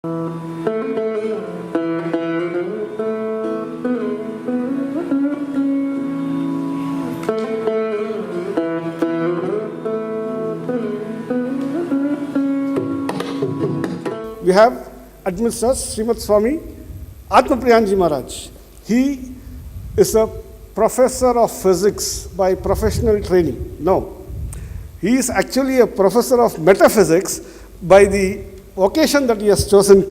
We have amidst us Srimat Swami AtmapriyanandaJi Maharaj. He is a professor of physics by professional training. No, he is actually a professor of metaphysics by the vocation that he has chosen.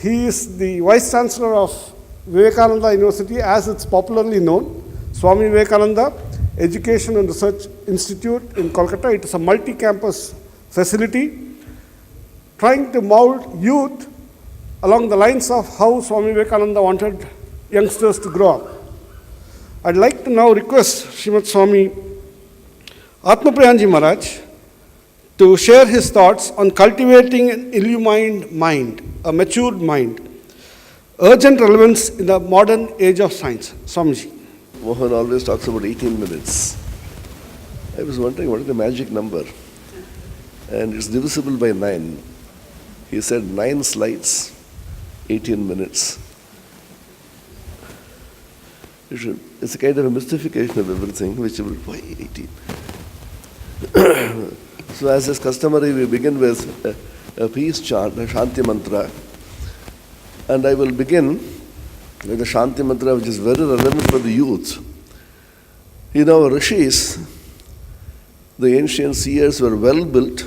He is the Vice Chancellor of Vivekananda University, as it's popularly known, Swami Vivekananda Education and Research Institute in Kolkata. It is a multi-campus facility trying to mold youth along the lines of how Swami Vivekananda wanted youngsters to grow up. I'd like to now request Srimat Swami AtmapriyanandaJi Maharaj to share his thoughts on cultivating an illumined mind, a matured mind, urgent relevance in the modern age of science. Swamiji. Mohan always talks about 18 minutes. I was wondering what is the magic number? And it's divisible by 9. He said 9 slides, 18 minutes. It's a kind of a mystification of everything, which will, why 18? So as is customary, we begin with a peace chant, a Shanti mantra. And I will begin with the Shanti mantra, which is very relevant for the youth. You know, rishis, the ancient seers, were well built.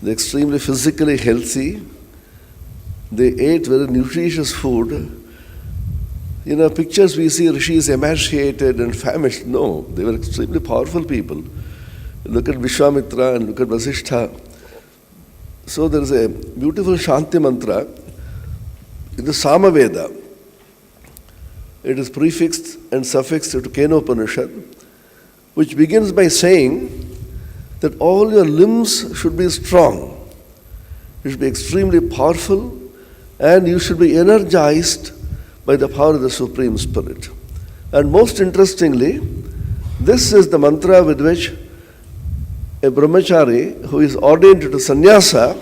They're extremely physically healthy. They ate very nutritious food. You know, pictures we see rishis emaciated and famished. No, they were extremely powerful people. Look at Vishwamitra and look at Vasishtha. So there is a beautiful Shanti mantra in the Samaveda. It is prefixed and suffixed to Kenopanishad, which begins by saying that all your limbs should be strong. You should be extremely powerful, and you should be energized by the power of the Supreme Spirit. And most interestingly, this is the mantra with which a brahmachari who is ordained to sannyasa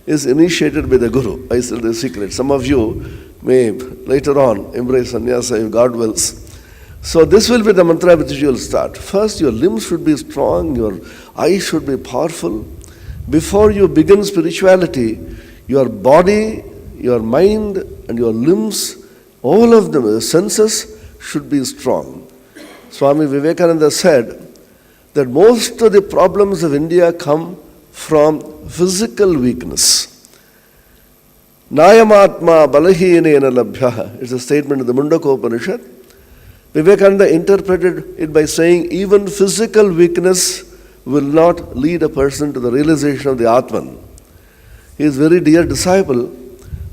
is initiated by the Guru. I tell the secret. Some of you may later on embrace sannyasa if God wills. So this will be the mantra with which you will start. First, your limbs should be strong, your eyes should be powerful. Before you begin spirituality, your body, your mind, and your limbs, all of them, the senses, should be strong. Swami Vivekananda said that most of the problems of India come from physical weakness. Nayamatma balahinena labhyaha. It's a statement in the Mundakopanishad. Vivekananda interpreted it by saying even physical weakness will not lead a person to the realization of the Atman. His very dear disciple,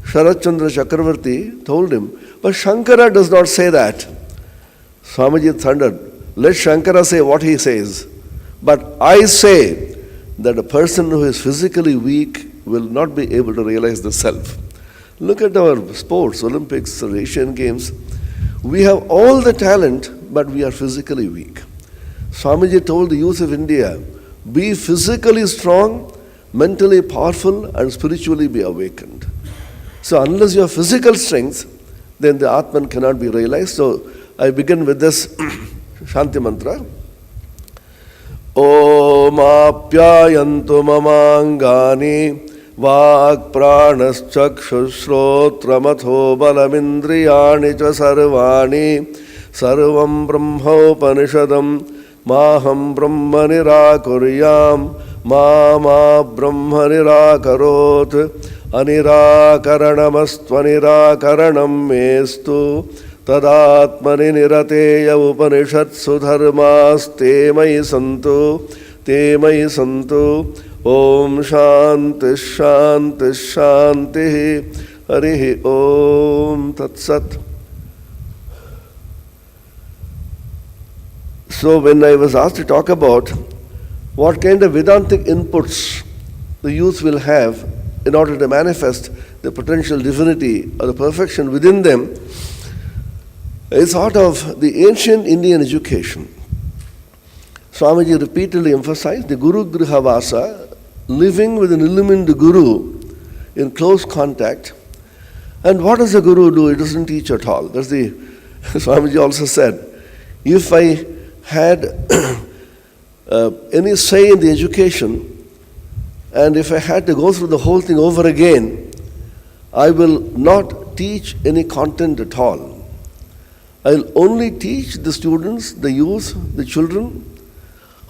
Sharat Chandra Chakravarti, told him, but Shankara does not say that. Swamiji thundered, let Shankara say what he says. But I say that a person who is physically weak will not be able to realize the self. Look at our sports, Olympics, or Asian Games. We have all the talent, but we are physically weak. Swamiji told the youth of India, be physically strong, mentally powerful, and spiritually be awakened. So unless you have physical strength, then the Atman cannot be realized. So I begin with this Shanti mantra. Om apyayantu mamangani Vak pranas chakshusrotramatho balamindriyani cha sarvani sarvam brahmopanishadam maham brahma nirakuryam ma brahma nirakarot anirakaranamastvanirakaranam mestu tadatmani nirateya upanishatsu dharmaste mai santu Om Shanti Shanti Shanti Harihi Om Tat Sat. So when I was asked to talk about what kind of Vedantic inputs the youth will have in order to manifest the potential divinity or the perfection within them, I thought of the ancient Indian education. Swamiji repeatedly emphasized the Guru Griha Vasa, living with an illumined Guru, in close contact. And what does a guru do? He doesn't teach at all. That's the Swamiji also said, if I had any say in the education, and if I had to go through the whole thing over again, I will not teach any content at all. I'll only teach the students, the youth, the children,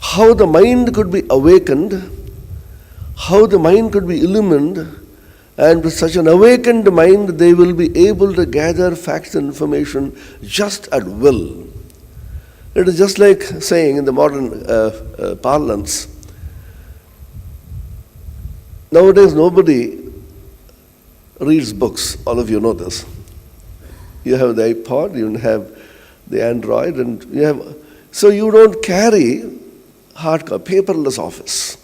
how the mind could be awakened, how the mind could be illumined, and with such an awakened mind, they will be able to gather facts and information just at will. It is just like saying in the modern parlance, nowadays nobody reads books. All of you know this. You have the iPod, you have the Android, and you have, so you don't carry hardcover, paperless office,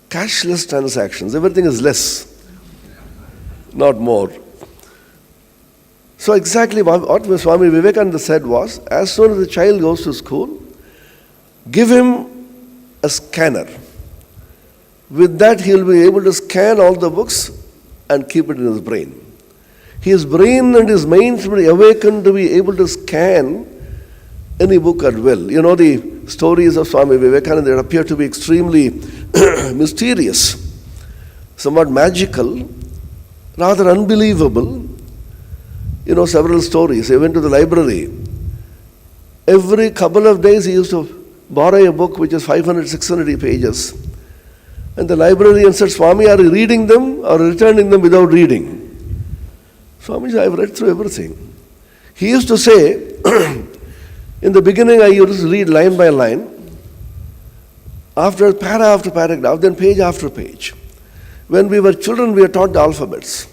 cashless transactions, everything is less, not more. So exactly what Swami Vivekananda said was, as soon as the child goes to school, give him a scanner. With that, he'll be able to scan all the books and keep it in his brain. His brain and his mind should be awakened to be able to scan any book at will. You know the stories of Swami Vivekananda, they appear to be extremely mysterious, somewhat magical, rather unbelievable. You know, several stories. He went to the library. Every couple of days he used to borrow a book which is 500, 600 pages. And the librarian said, Swami, are you reading them or returning them without reading? Swami, I've read through everything. He used to say, in the beginning I used to read line by line, after para after paragraph, then page after page. When we were children, we were taught the alphabets.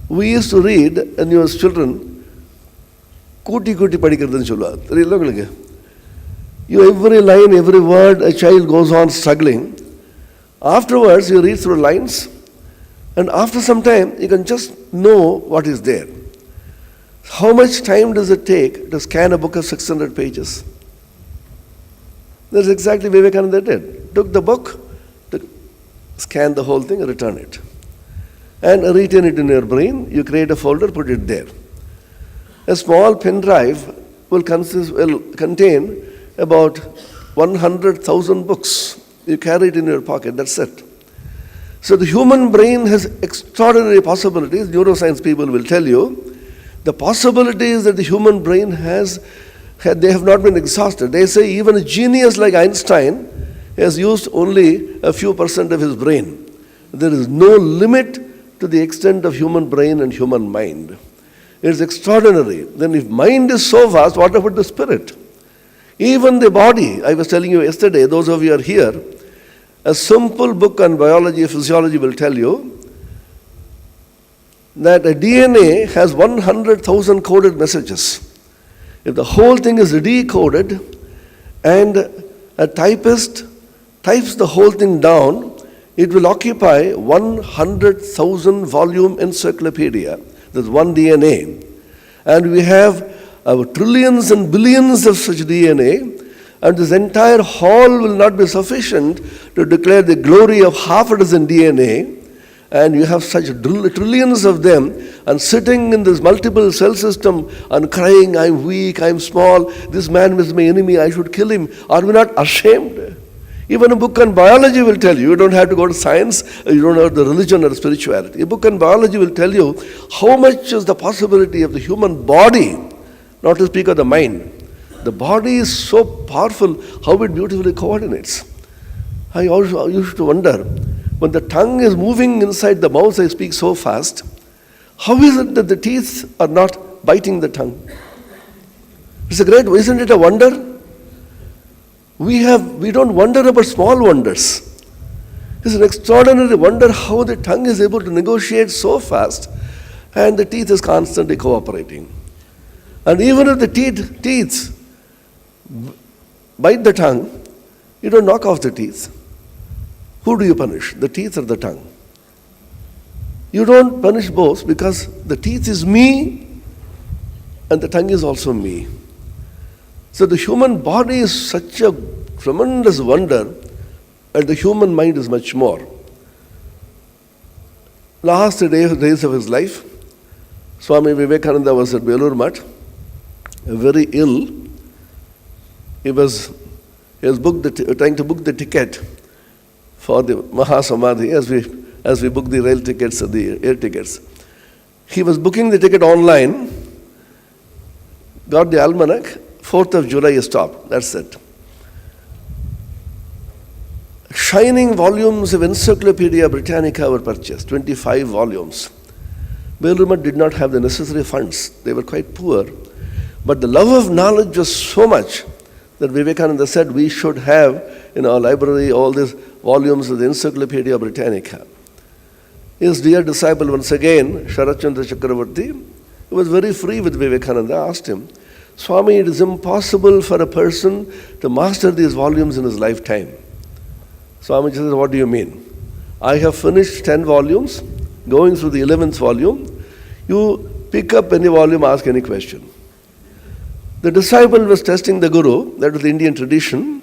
We used to read, and you as children, kuti padikradhu solluvaar. You every line, every word, a child goes on struggling. Afterwards, you read through lines, and after some time, you can just know what is there. How much time does it take to scan a book of 600 pages? That's exactly Vivekananda did. Took the book, scanned the whole thing, and return it. And retain it in your brain. You create a folder, put it there. A small pen drive will contain about 100,000 books. You carry it in your pocket, that's it. So the human brain has extraordinary possibilities. Neuroscience people will tell you the possibilities that the human brain has, they have not been exhausted. They say even a genius like Einstein has used only a few percent of his brain. There is no limit to the extent of human brain and human mind. It is extraordinary. Then if mind is so vast, what about the spirit? Even the body, I was telling you yesterday, those of you who are here, a simple book on biology, physiology will tell you that a DNA has 100,000 coded messages. If the whole thing is decoded and a typist types the whole thing down, it will occupy 100,000 volume encyclopedia. That's one DNA. And we have trillions and billions of such DNA, and this entire hall will not be sufficient to declare the glory of half a dozen DNA. And you have such trillions of them, and sitting in this multiple cell system and crying, I'm weak, I'm small, this man is my enemy, I should kill him. Are we not ashamed? Even a book on biology will tell you, you don't have to go to science, you don't have the religion or spirituality. A book on biology will tell you how much is the possibility of the human body, not to speak of the mind. The body is so powerful, how it beautifully coordinates. I also used to wonder, when the tongue is moving inside the mouth, I speak so fast, how is it that the teeth are not biting the tongue? It's a great, isn't it a wonder? We don't wonder about small wonders. It's an extraordinary wonder how the tongue is able to negotiate so fast and the teeth is constantly cooperating. And even if the teeth bite the tongue, you don't knock off the teeth. Who do you punish, the teeth or the tongue? You don't punish both because the teeth is me and the tongue is also me. So the human body is such a tremendous wonder, and the human mind is much more. Last days of his life, Swami Vivekananda was at Belur Math, very ill. He was trying to book the ticket for the Mahasamadhi as we book the rail tickets or the air tickets. He was booking the ticket online, got the almanac, 4th of July he stopped, that's it. Shining volumes of Encyclopedia Britannica were purchased, 25 volumes. Belur Math did not have the necessary funds. They were quite poor. But the love of knowledge was so much that Vivekananda said we should have in our library all these volumes of the Encyclopedia Britannica. His dear disciple, once again, Sharachandra Chakravarti, who was very free with Vivekananda, asked him, Swami, it is impossible for a person to master these volumes in his lifetime. Swami says, what do you mean? I have finished 10 volumes, going through the 11th volume. You pick up any volume, ask any question. The disciple was testing the Guru, that was the Indian tradition.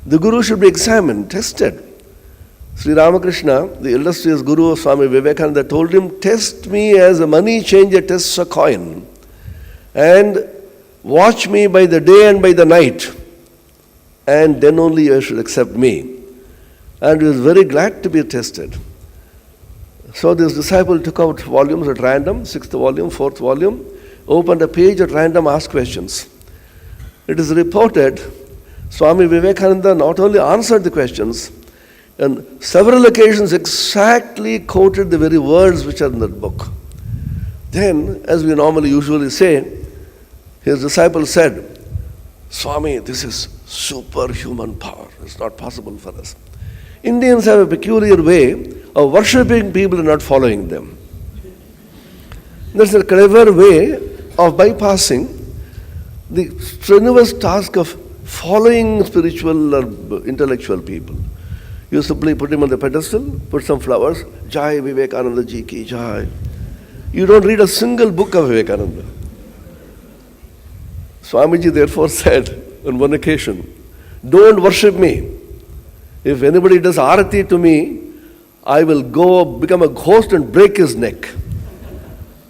The Guru should be examined, tested. Sri Ramakrishna, the illustrious Guru of Swami Vivekananda, told him, test me as a money changer tests a coin, and watch me by the day and by the night, and then only you should accept me. And he was very glad to be tested. So this disciple took out volumes at random, 6th volume, 4th volume, opened a page at random, asked questions. It is reported Swami Vivekananda not only answered the questions, on several occasions exactly quoted the very words which are in that book. Then, as we normally usually say, his disciple said, Swami, this is superhuman power. It's not possible for us. Indians have a peculiar way of worshipping people and not following them. That's a clever way of bypassing the strenuous task of following spiritual or intellectual people. You simply put him on the pedestal, put some flowers, Jai Vivekanandaji ki Jai. You don't read a single book of Vivekananda. Swamiji therefore said on one occasion, don't worship me. If anybody does arati to me, I will go become a ghost and break his neck.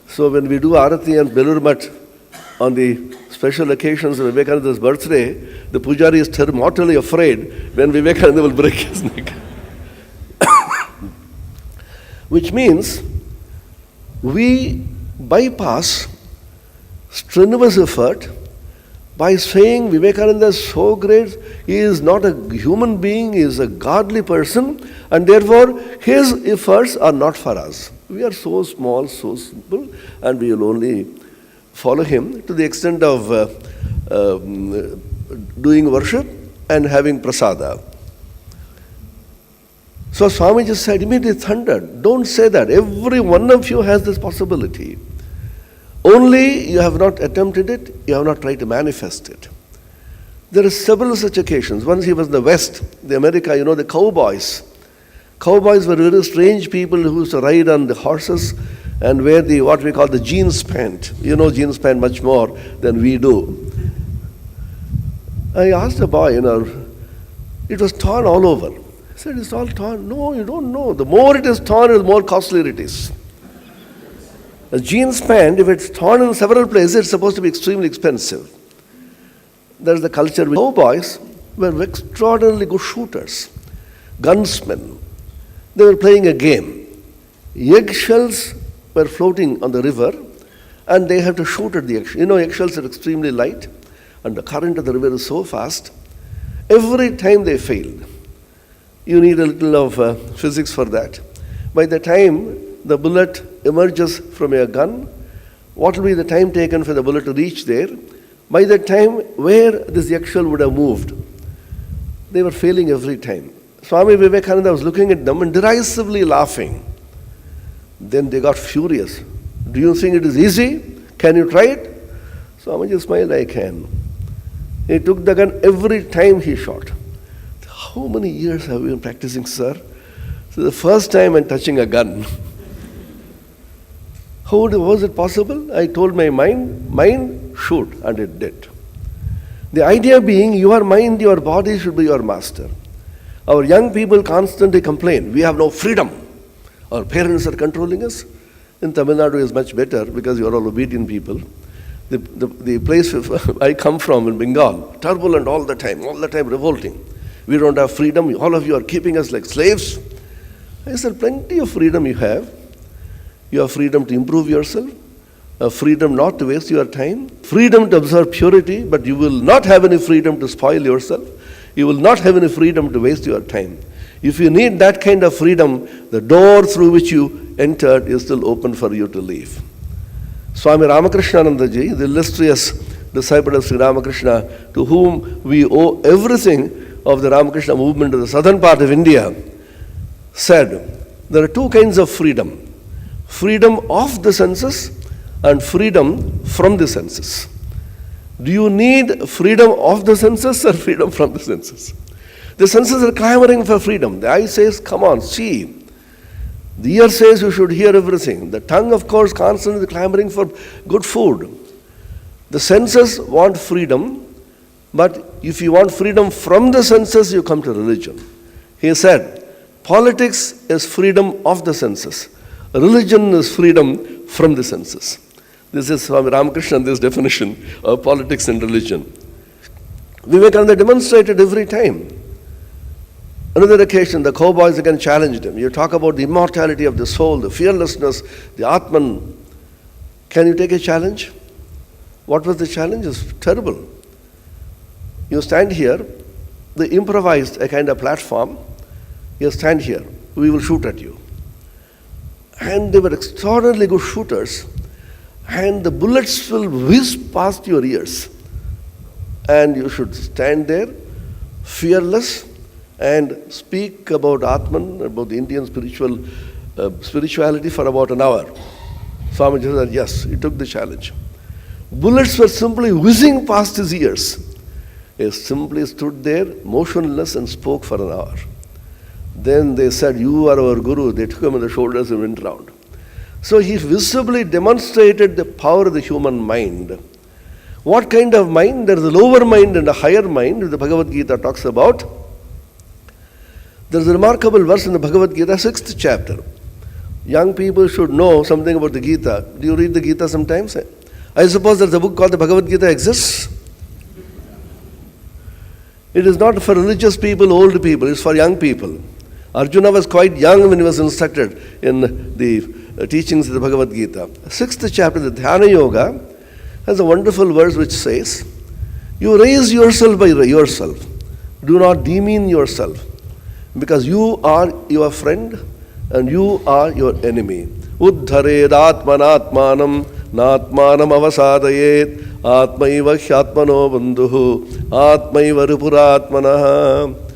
So when we do arati and Belur Math on the special occasions of Vivekananda's birthday, the pujari is mortally afraid when Vivekananda will break his neck. Which means we bypass strenuous effort by saying Vivekananda is so great, he is not a human being, he is a godly person, and therefore his efforts are not for us. We are so small, so simple, and we will only follow him to the extent of doing worship and having prasada. So Swami just said, immediately thundered, don't say that. Every one of you has this possibility. Only you have not attempted it, you have not tried to manifest it. There are several such occasions. Once he was in the West, the America, the cowboys. Cowboys were very strange people who used to ride on the horses and wear what we call the jeans pant. You know jeans pant much more than we do. I asked a boy, it was torn all over. He said, it's all torn. No, you don't know. The more it is torn, the more costly it is. A jeans pant, if it's torn in several places, it's supposed to be extremely expensive. There's the culture. Cowboys were extraordinarily good shooters, gunsmen. They were playing a game. Eggshells were floating on the river, and they had to shoot at the eggshells. Eggshells are extremely light, and the current of the river is so fast. Every time they failed. You need a little of physics for that. By the time the bullet emerges from a gun, what will be the time taken for the bullet to reach there? By the time where this eggshell would have moved, they were failing every time. Swami Vivekananda was looking at them and derisively laughing. Then they got furious. Do you think it is easy? Can you try it? Swamiji smiled, I can. He took the gun every time he shot. How many years have you been practicing, sir? So the first time I'm touching a gun. How was it possible? I told my mind, shoot, and it did. The idea being, your mind, your body should be your master. Our young people constantly complain, we have no freedom. Our parents are controlling us. In Tamil Nadu is much better because you are all obedient people. The place I come from in Bengal, turbulent all the time revolting. We don't have freedom. All of you are keeping us like slaves. I said, plenty of freedom you have. You have freedom to improve yourself, freedom not to waste your time, freedom to observe purity, but you will not have any freedom to spoil yourself. You will not have any freedom to waste your time. If you need that kind of freedom, the door through which you entered is still open for you to leave. Swami AtmapriyanandaJi, the illustrious disciple of Sri Ramakrishna, to whom we owe everything of the Ramakrishna movement in the southern part of India, said, there are two kinds of freedom. Freedom of the senses and freedom from the senses. Do you need freedom of the senses or freedom from the senses? The senses are clamoring for freedom. The eye says, come on, see. The ear says you should hear everything. The tongue, of course, constantly clamoring for good food. The senses want freedom, but if you want freedom from the senses, you come to religion. He said, politics is freedom of the senses. Religion is freedom from the senses. This is Swami Ramakrishna, this definition of politics and religion. Vivekananda demonstrated every time. Another occasion, the cowboys again challenged him. You talk about the immortality of the soul, the fearlessness, the Atman. Can you take a challenge? What was the challenge? It's terrible. You stand here, they improvised a kind of platform. You stand here, we will shoot at you. And they were extraordinarily good shooters. And the bullets will whiz past your ears. And you should stand there, fearless, and speak about Atman, about the Indian spirituality for about an hour. Swamiji said, yes, he took the challenge. Bullets were simply whizzing past his ears. He simply stood there, motionless, and spoke for an hour. Then they said, you are our guru. They took him on the shoulders and went round. So he visibly demonstrated the power of the human mind. What kind of mind? There is a lower mind and a higher mind, the Bhagavad Gita talks about. There is a remarkable verse in the Bhagavad Gita, 6th chapter. Young people should know something about the Gita. Do you read the Gita sometimes? I suppose there's a book called the Bhagavad Gita exists. It is not for religious people, old people, it's for young people. Arjuna was quite young when he was instructed in the teachings of the Bhagavad Gita. 6th chapter, the Dhyana Yoga, has a wonderful verse which says, you raise yourself by yourself. Do not demean yourself. Because you are your friend and you are your enemy. Uddhared atmanatmanam natmanam avasadayet atmaiva hyatmano bandhuhu atmaiva ripuratmanaha.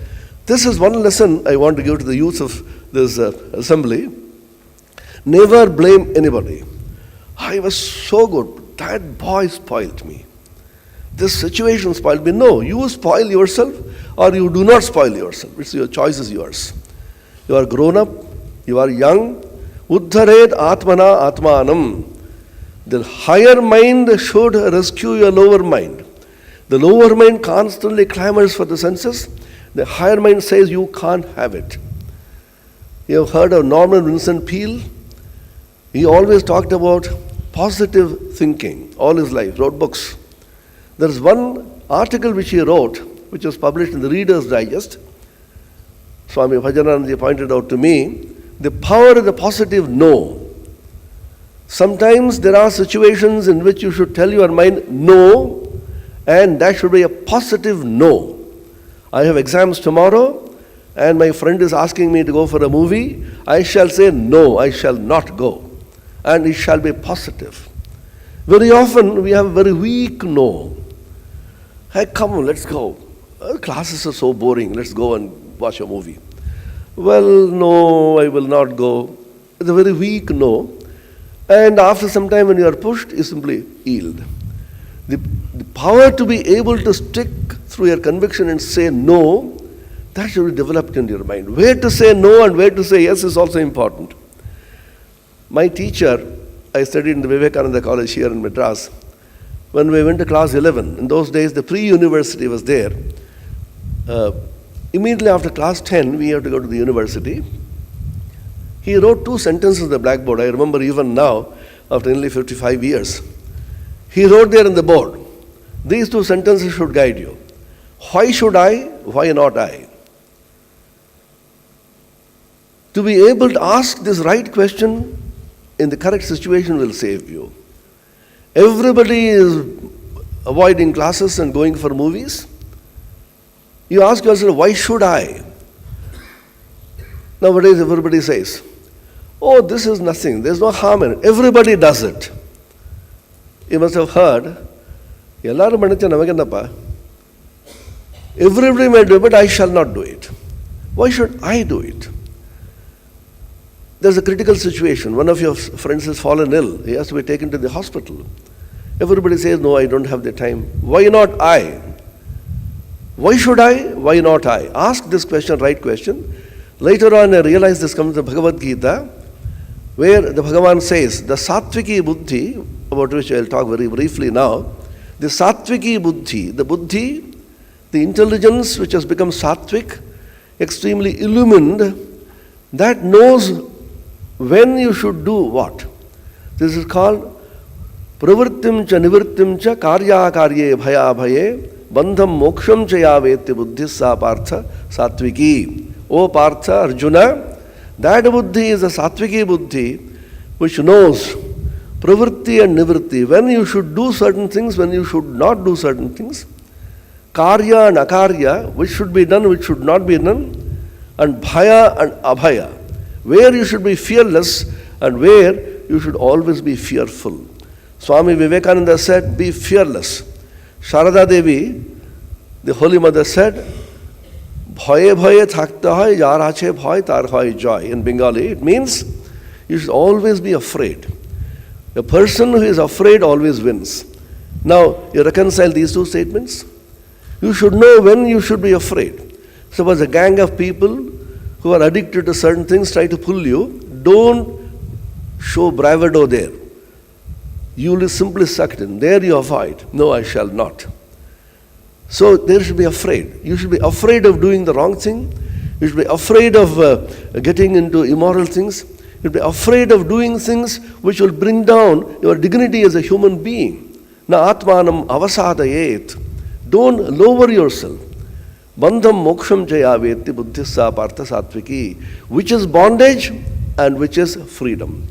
This is one lesson I want to give to the youth of this assembly. Never blame anybody. I was so good. That boy spoiled me. This situation spoiled me. No, you spoil yourself or you do not spoil yourself. It's your choice is yours. You are grown up, you are young. Uddhared atmana atmanam. The higher mind should rescue your lower mind. The lower mind constantly clamors for the senses. The higher mind says you can't have it. You have heard of Norman Vincent Peale? He always talked about positive thinking all his life, wrote books. There is one article which he wrote, which was published in the Reader's Digest. Swami Bhajanandaji pointed out to me, the power of the positive no. Sometimes there are situations in which you should tell your mind no, and that should be a positive no. I have exams tomorrow, and my friend is asking me to go for a movie. I shall say no, I shall not go. And it shall be positive. Very often we have a very weak no. Hey, come on, let's go. Classes are so boring, let's go and watch a movie. Well, no, I will not go. It's a very weak no. And after some time when you are pushed, you simply yield. The power to be able to stick through your conviction and say no, that should be developed in your mind. Where to say no and where to say yes is also important. My teacher, I studied in the Vivekananda college here in Madras. When we went to class 11, in those days the pre-university was there. Immediately after class 10, we had to go to the university. He wrote 2 sentences on the blackboard. I remember even now, after nearly 55 years. He wrote there on the board, these 2 sentences should guide you. Why should I? Why not I? To be able to ask this right question in the correct situation will save you. Everybody is avoiding classes and going for movies. You ask yourself, why should I? Nowadays everybody says, oh, this is nothing, there's no harm in it. Everybody does it. You must have heard, everybody may do it, but I shall not do it. Why should I do it? There's a critical situation. One of your friends has fallen ill. He has to be taken to the hospital. Everybody says, no, I don't have the time. Why not I? Why should I? Why not I? Ask this question, right question. Later on, I realized this comes from the Bhagavad Gita, where the Bhagavan says, the Sattviki Buddhi, about which I'll talk very briefly now, the Sattviki Buddhi, the intelligence which has become Sattvik, extremely illumined, that knows when you should do what. This is called Pravrittim cha Nivrittim cha Karya Karye Bhaya Bhaye Bandham Moksham cha Yaveti Buddhi Sa Partha Sattviki. O Partha, Arjuna, that Buddhi is a Sattviki Buddhi which knows Pravritti and Nivritti, when you should do certain things, when you should not do certain things, Karya and Akarya, which should be done, which should not be done, and Bhaya and Abhaya, where you should be fearless and where you should always be fearful. Swami Vivekananda said, be fearless. Sharada Devi, the Holy Mother said, Bhaye bhaye thakta hai, jar ache bhay, tar hoy joy. In Bengali, it means you should always be afraid. A person who is afraid always wins. Now, you reconcile these 2 statements? You should know when you should be afraid. Suppose a gang of people who are addicted to certain things try to pull you, don't show bravado there. You will be simply sucked in. There you avoid. No, I shall not. So there should be afraid. You should be afraid of doing the wrong thing. You should be afraid of getting into immoral things. You should be afraid of doing things which will bring down your dignity as a human being. Na atmanam avasadayet. Don't lower yourself. Bandham moksham jayaveti buddhissa partha sattviki, which is bondage and which is freedom.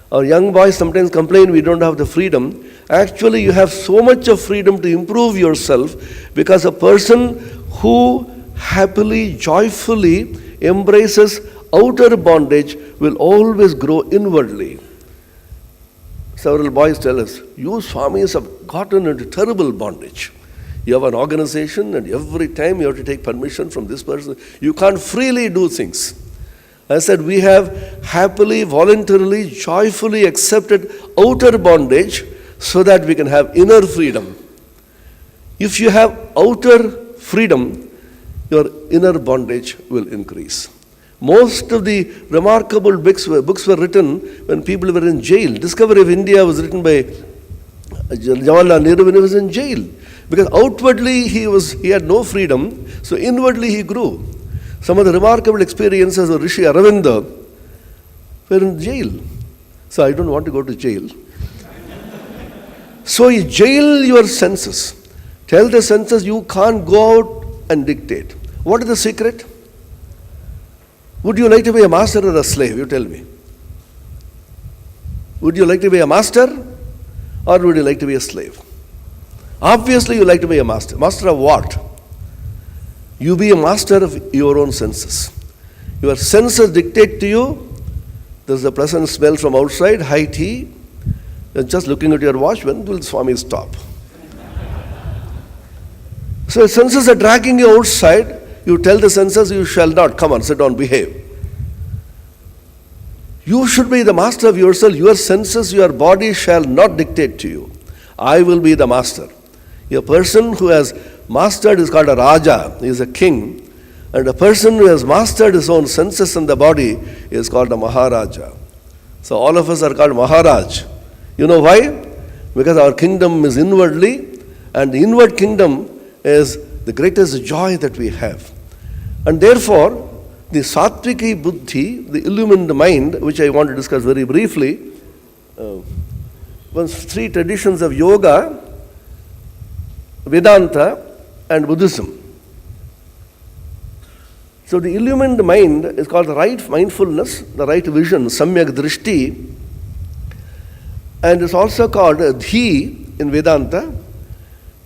Our young boys sometimes complain we don't have the freedom. Actually, you have so much of freedom to improve yourself, because a person who happily, joyfully embraces outer bondage will always grow inwardly. Several boys tell us, you Swamis have gotten into terrible bondage. You have an organization and every time you have to take permission from this person. You can't freely do things. I said, we have happily, voluntarily, joyfully accepted outer bondage so that we can have inner freedom. If you have outer freedom, your inner bondage will increase. Most of the remarkable books were written when people were in jail. Discovery of India was written by Jawaharlal Nehru when he was in jail. Because outwardly he had no freedom, so inwardly he grew. Some of the remarkable experiences of Rishi Aravinda were in jail. So I don't want to go to jail. So you jail your senses. Tell the senses you can't go out and dictate. What is the secret? Would you like to be a master or a slave? You tell me. Would you like to be a master or would you like to be a slave? Obviously you like to be a master. Master of what? You be a master of your own senses. Your senses dictate to you. There's a pleasant smell from outside, high tea. You're just looking at your watch, when will Swami stop? So your senses are dragging you outside. You tell the senses, you shall not. Come on, sit down, behave. You should be the master of yourself. Your senses, your body shall not dictate to you. I will be the master. A person who has mastered is called a Raja, he is a king. And a person who has mastered his own senses and the body is called a Maharaja. So all of us are called Maharaj. You know why? Because our kingdom is inwardly, and the inward kingdom is the greatest joy that we have. And therefore, the Sattviki Buddhi, the illumined mind, which I want to discuss very briefly, was three traditions of yoga, Vedanta, and Buddhism. So the illumined mind is called the right mindfulness, the right vision, Samyak Drishti, and it's also called Dhi in Vedanta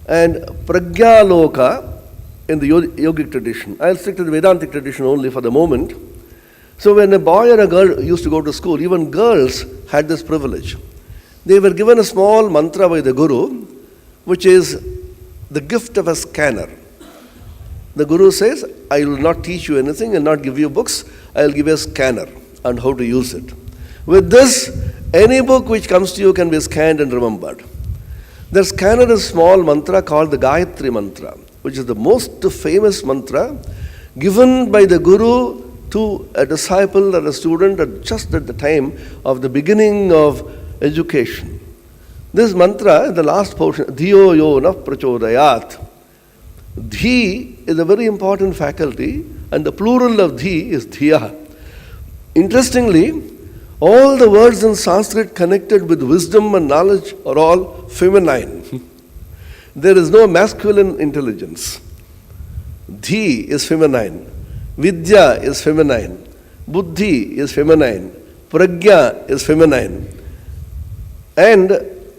and Pragyaloka in the yogic tradition. I'll stick to the Vedantic tradition only for the moment. So when a boy or a girl used to go to school, even girls had this privilege. They were given a small mantra by the Guru, which is the gift of a scanner. The Guru says, I will not teach you anything and not give you books, I will give you a scanner and how to use it. With this, any book which comes to you can be scanned and remembered. The scanner is a small mantra called the Gayatri mantra, which is the most famous mantra given by the Guru to a disciple or a student just at the time of the beginning of education. This mantra in the last portion, Dhiyo yo na prachodayat. Dhi is a very important faculty, and the plural of Dhi is Dhiya. Interestingly, all the words in Sanskrit connected with wisdom and knowledge are all feminine. There is no masculine intelligence. Dhi is feminine. Vidya is feminine. Buddhi is feminine. Pragya is feminine. And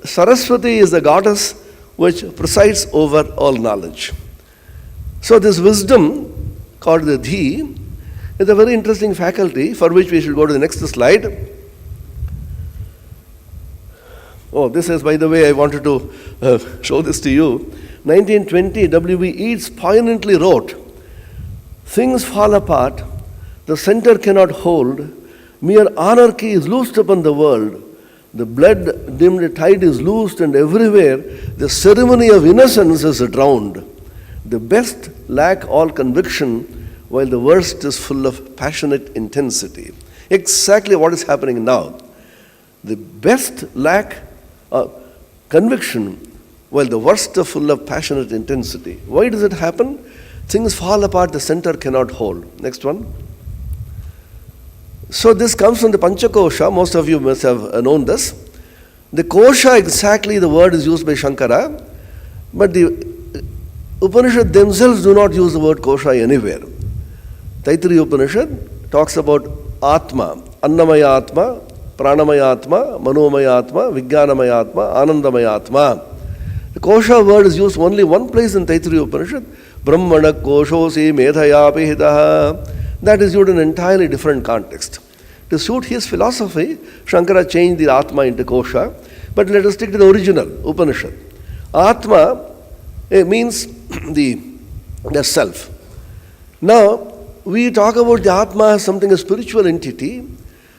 Saraswati is the goddess which presides over all knowledge. So this wisdom, called the Dhi, is a very interesting faculty for which we should go to the next slide. Oh, this is, by the way, I wanted to show this to you. 1920, W.B. Yeats poignantly wrote, things fall apart, the center cannot hold, mere anarchy is loosed upon the world, the blood-dimmed tide is loosed and everywhere the ceremony of innocence is drowned. The best lack all conviction, while the worst is full of passionate intensity. Exactly what is happening now. The best lack conviction, while the worst are full of passionate intensity. Why does it happen? Things fall apart, the center cannot hold. Next one. So this comes from the Panchakosha. Most of you must have known this. The kosha, exactly the word is used by Shankara, but the Upanishad themselves do not use the word kosha anywhere. Taittiriya Upanishad talks about Atma, Annamaya Atma, Pranamaya Atma, Manomaya Atma, Vijnanamaya Atma, Anandamaya Atma. The kosha word is used only one place in Taittiriya Upanishad, Brahmana koshosi medhaya pihitaha. That is used in an entirely different context. To suit his philosophy, Shankara changed the Atma into kosha, but let us stick to the original Upanishad. Atma means the self. Now, we talk about the Atma as something, a spiritual entity.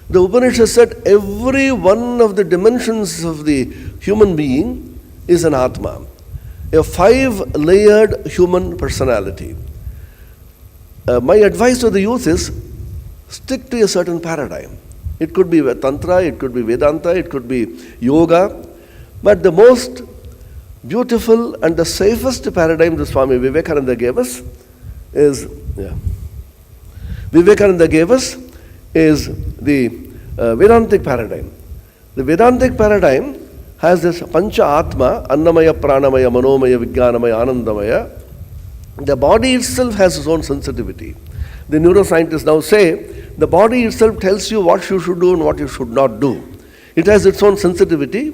The Upanishad said every one of the dimensions of the human being is an Atma, a 5-layered human personality. My advice to the youth is, stick to a certain paradigm. It could be Tantra, it could be Vedanta, it could be Yoga, but the most beautiful and the safest paradigm that Swami Vivekananda gave us is, the Vedantic paradigm. The Vedantic paradigm has this Pancha Atma, Annamaya, Pranamaya, Manomaya, Vijnanamaya, Anandamaya. The body itself has its own sensitivity. The neuroscientists now say the body itself tells you what you should do and what you should not do. It has its own sensitivity.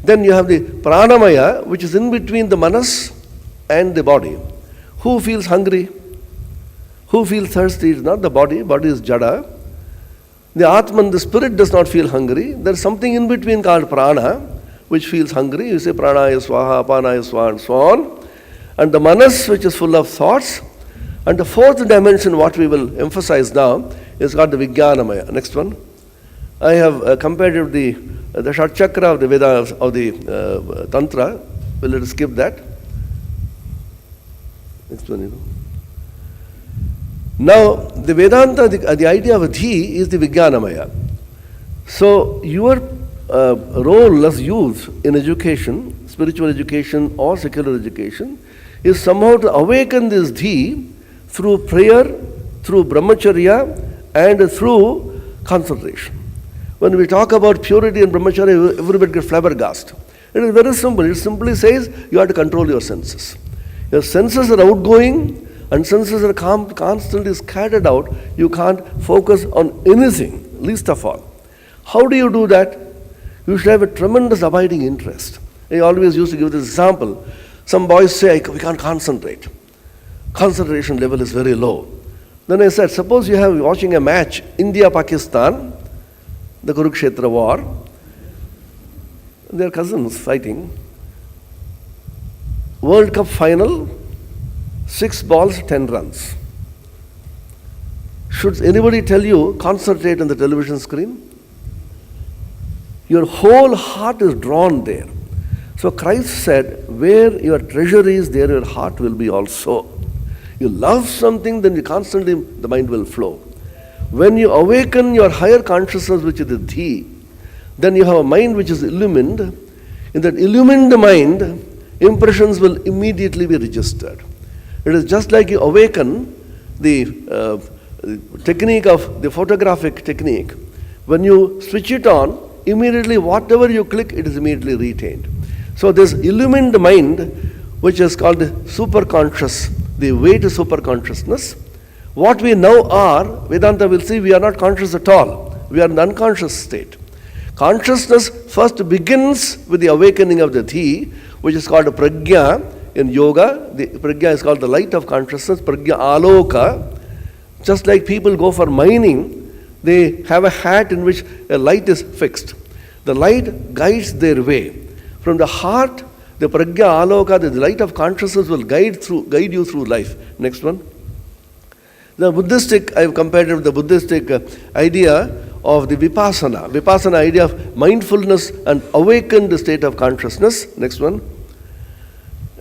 Then you have the Pranamaya, which is in between the manas and the body. Who feels hungry? Who feels thirsty? It's not the body. Body is jada. The Atman, the spirit, does not feel hungry. There is something in between called prana, which feels hungry. You say pranaya swaha, apanaya swaha, and so on. And the manas, which is full of thoughts. And the fourth dimension, what we will emphasize now, is called the Vijnanamaya. Next one. I have compared it with the Shat Chakra of the Vedas, of the Tantra. Well, let us skip that. Next one. Now, the Vedanta, the idea of Dhi is the Vijnanamaya. So, your role as youth in education, spiritual education or secular education, is somehow to awaken this Dhi through prayer through brahmacharya and through concentration. When we talk about purity and brahmacharya, everybody gets flabbergasted. It is very simple. It simply says you have to control your senses. Your senses are outgoing and senses are constantly scattered out. You can't focus on anything, least of all. How do you do that? You should have a tremendous abiding interest. I always used to give this example. Some boys say, we can't concentrate. Concentration level is very low. Then I said, suppose you have watching a match, India-Pakistan, the Kurukshetra war. Their cousins fighting. World Cup final, 6 balls, 10 runs. Should anybody tell you, concentrate on the television screen? Your whole heart is drawn there. So Christ said, where your treasure is, there your heart will be also. You love something, then you constantly, the mind will flow. When you awaken your higher consciousness, which is the Dhi, then you have a mind which is illumined. In that illumined mind, impressions will immediately be registered. It is just like you awaken the technique of the photographic technique. When you switch it on, immediately whatever you click, it is immediately retained. So this illumined mind, which is called superconscious, the way to superconsciousness, what we now are, Vedanta will see we are not conscious at all. We are in the unconscious state. Consciousness first begins with the awakening of the Dhi, which is called prajna in yoga. The prajna is called the light of consciousness, prajna aloka. Just like people go for mining, they have a hat in which a light is fixed. The light guides their way. From the heart, the prajna aloka, the light of consciousness will guide you through life. Next one. The Buddhistic, I have compared it with the Buddhistic idea of the Vipassana. Vipassana idea of mindfulness and awakened state of consciousness. Next one.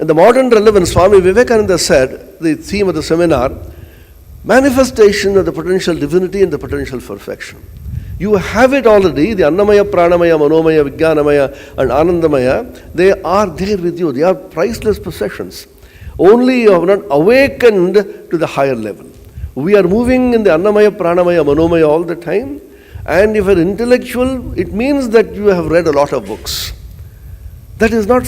In the modern relevance, Swami Vivekananda said, the theme of the seminar, manifestation of the potential divinity and the potential perfection. You have it already, the Annamaya, Pranamaya, Manomaya, Vijnanamaya and Anandamaya, they are there with you. They are priceless possessions. Only you have not awakened to the higher level. We are moving in the Annamaya, Pranamaya, Manomaya all the time. And if you are intellectual, it means that you have read a lot of books. That is not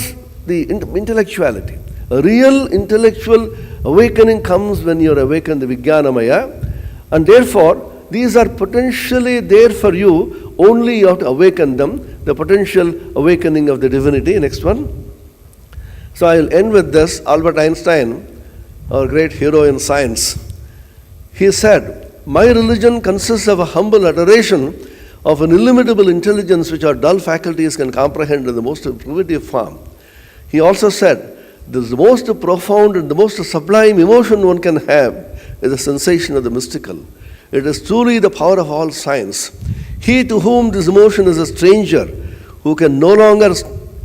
the intellectuality. A real intellectual awakening comes when you are awakened the Vijnanamaya. And therefore, these are potentially there for you, only you have to awaken them, the potential awakening of the divinity. Next one. So I will end with this. Albert Einstein, our great hero in science, he said, my religion consists of a humble adoration of an illimitable intelligence which our dull faculties can comprehend in the most primitive form. He also said, the most profound and the most sublime emotion one can have is the sensation of the mystical. It is truly the power of all science. He to whom this emotion is a stranger, who can no longer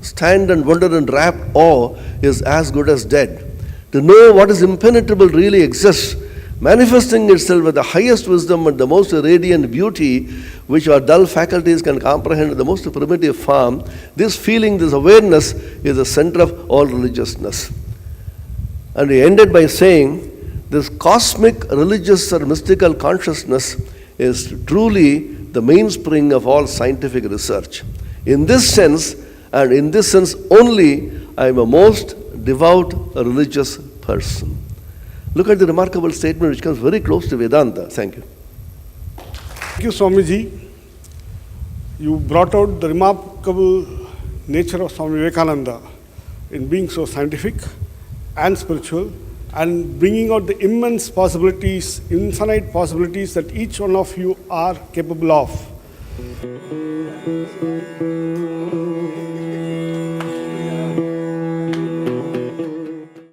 stand and wonder in rapt awe, is as good as dead. To know what is impenetrable really exists, manifesting itself with the highest wisdom and the most radiant beauty, which our dull faculties can comprehend in the most primitive form, this feeling, this awareness is the center of all religiousness. And he ended by saying, this cosmic, religious or mystical consciousness is truly the mainspring of all scientific research. In this sense, and in this sense only, I am a most devout religious person. Look at the remarkable statement which comes very close to Vedanta. Thank you. Thank you, Swamiji. You brought out the remarkable nature of Swami Vivekananda in being so scientific and spiritual, and bringing out the immense possibilities, infinite possibilities that each one of you are capable of.